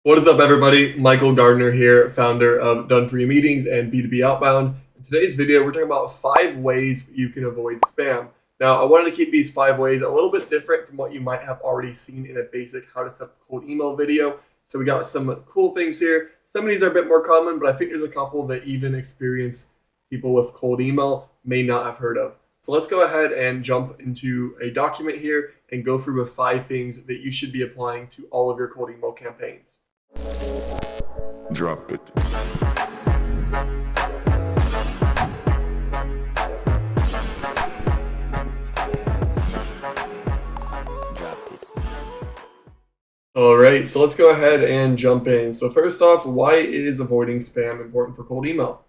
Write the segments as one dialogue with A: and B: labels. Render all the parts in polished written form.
A: What is up, everybody? Michael Gardiner here, founder of Done For You Meetings and B2B Outbound. In today's video, we're talking about 5 ways you can avoid spam. Now, I wanted to keep these 5 ways a little bit different from what you might have already seen in a basic how to set up a cold email video. So we got some cool things here. Some of these are a bit more common, but I think there's a couple that even experienced people with cold email may not have heard of. So let's go ahead and jump into a document here and go through the 5 things that you should be applying to all of your cold email campaigns.
B: Drop it.
A: All right, so let's go ahead and jump in. So first off, why is avoiding spam important for cold email?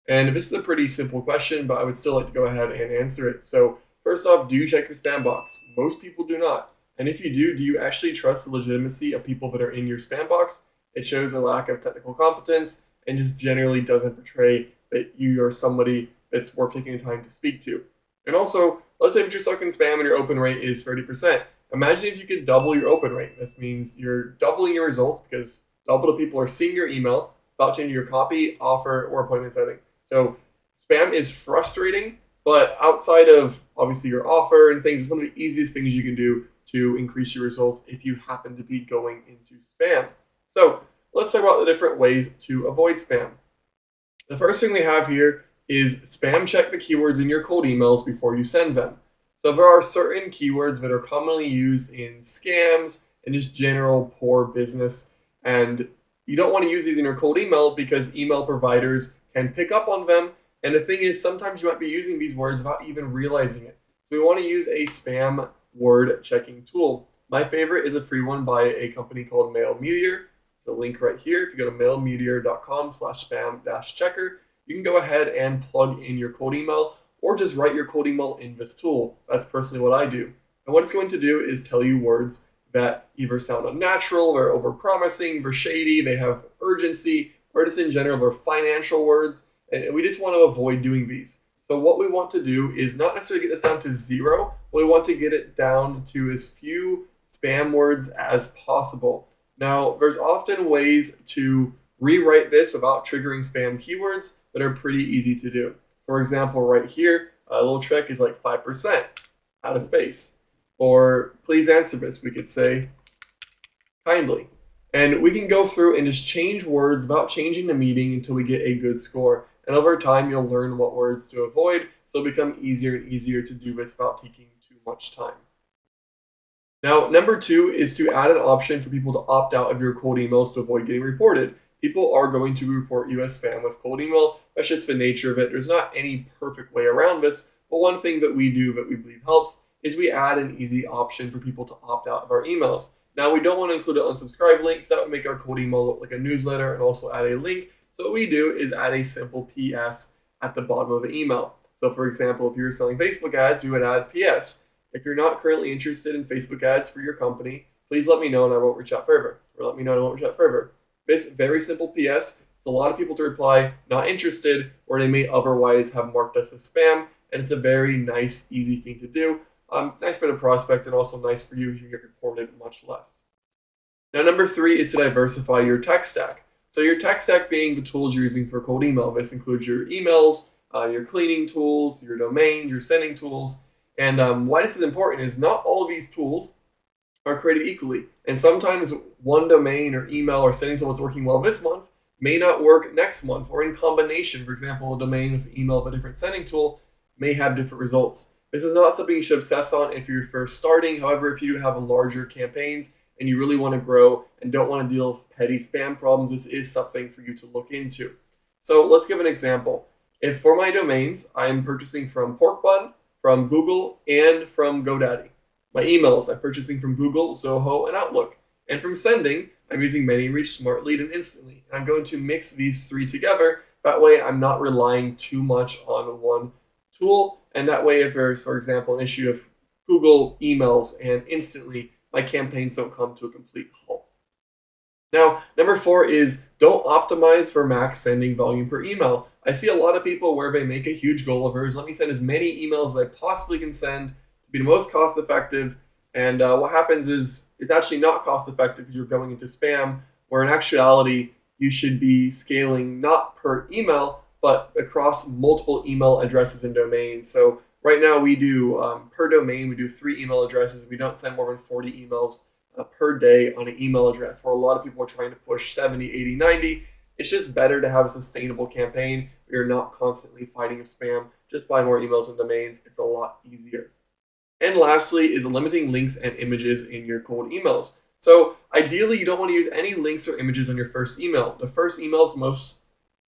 A: And this is a pretty simple question, but I would still like to go ahead and answer it. So first off, do you check your spam box? Most people do not. And if you do you actually trust the legitimacy of people that are in your spam box? It shows a lack of technical competence and just generally doesn't portray that you are somebody that's worth taking the time to speak to. And also, let's say if you're stuck in spam and your open rate is 30%. Imagine if you could double your open rate. This means you're doubling your results because double the people are seeing your email without changing your copy, offer, or appointment setting. So spam is frustrating, but outside of obviously your offer and things, it's one of the easiest things you can do to increase your results if you happen to be going into spam. So let's talk about the different ways to avoid spam. The first thing we have here is spam check the keywords in your cold emails before you send them. So there are certain keywords that are commonly used in scams and just general poor business. And you don't want to use these in your cold email because email providers can pick up on them. And the thing is, sometimes you might be using these words without even realizing it. So we want to use a spam word checking tool. My favorite is a free one by a company called Mail Meteor. The link right here. If you go to mailmeteor.com/spam-checker, you can go ahead and plug in your cold email or just write your cold email in this tool. That's personally what I do. And what it's going to do is tell you words that either sound unnatural, or overpromising, they're shady, they have urgency, or just in general, they're financial words. And we just want to avoid doing these. So what we want to do is not necessarily get this down to 0, but we want to get it down to as few spam words as possible. Now, there's often ways to rewrite this without triggering spam keywords that are pretty easy to do. For example, right here, a little trick is like 5%, add a space. Or please answer this, we could say kindly. And we can go through and just change words without changing the meaning until we get a good score. And over time, you'll learn what words to avoid, so it'll become easier and easier to do this without taking too much time. Now, number 2 is to add an option for people to opt out of your cold emails to avoid getting reported. People are going to report you as spam with cold email. That's just the nature of it. There's not any perfect way around this, but one thing that we do that we believe helps is we add an easy option for people to opt out of our emails. Now, we don't want to include an unsubscribe link because that would make our cold email look like a newsletter, and also add a link. So what we do is add a simple PS at the bottom of the email. So for example, if you're selling Facebook ads, you would add PS. If you're not currently interested in Facebook ads for your company, please let me know and I won't reach out further. Or let me know and I won't reach out further. This very simple PS, it's a lot of people to reply, not interested, or they may otherwise have marked us as spam, and it's a very nice, easy thing to do. It's nice for the prospect and also nice for you if you get reported much less. Now, number 3 is to diversify your tech stack. So your tech stack being the tools you're using for cold email. This includes your emails, your cleaning tools, your domain, your sending tools. And why this is important is not all of these tools are created equally. And sometimes one domain or email or sending tool that's working well this month may not work next month, or in combination. For example, a domain with email with a different sending tool may have different results. This is not something you should obsess on if you're first starting. However, if you do have larger campaigns and you really want to grow and don't want to deal with petty spam problems, this is something for you to look into. So let's give an example. If for my domains, I'm purchasing from Porkbun, from Google, and from GoDaddy. My emails, I'm purchasing from Google, Zoho, and Outlook. And from sending, I'm using ManyReach, SmartLead, and Instantly. And I'm going to mix these 3 together. That way, I'm not relying too much on one tool. And that way, if there's, for example, an issue of Google emails and Instantly, my campaigns don't come to a complete halt. Now, number 4 is don't optimize for max sending volume per email. I see a lot of people where they make a huge goal of hers. Let me send as many emails as I possibly can send to be the most cost effective. And what happens is it's actually not cost effective because you're going into spam where in actuality, you should be scaling not per email, but across multiple email addresses and domains. So right now we do per domain, we do 3 email addresses. We don't send more than 40 emails per day on an email address, where a lot of people are trying to push 70, 80, 90. It's just better to have a sustainable campaign where you're not constantly fighting with spam. Just buy more emails and domains. It's a lot easier. And lastly is limiting links and images in your cold emails. So ideally, you don't want to use any links or images on your first email. The first email is the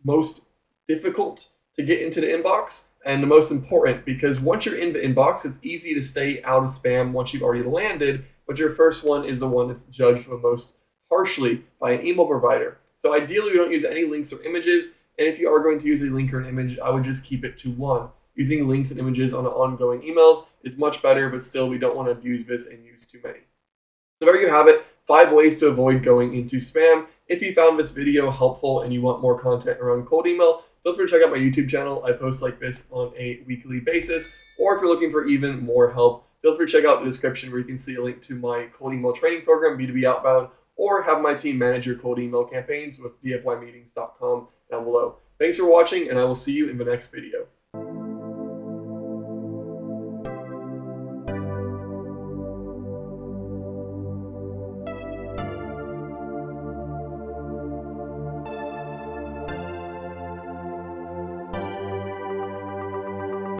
A: most difficult to get into the inbox and the most important, because once you're in the inbox, it's easy to stay out of spam once you've already landed, but your first one is the one that's judged the most harshly by an email provider. So ideally, we don't use any links or images, and if you are going to use a link or an image, I would just keep it to one. Using links and images on ongoing emails is much better, but still we don't want to abuse this and use too many. So there you have it, 5 ways to avoid going into spam. If you found this video helpful and you want more content around cold email, feel free to check out my YouTube channel. I post like this on a weekly basis. Or if you're looking for even more help, feel free to check out the description where you can see a link to my cold email training program, B2B Outbound, or have my team manage your cold email campaigns with dfymeetings.com down below. Thanks for watching, and I will see you in the next video.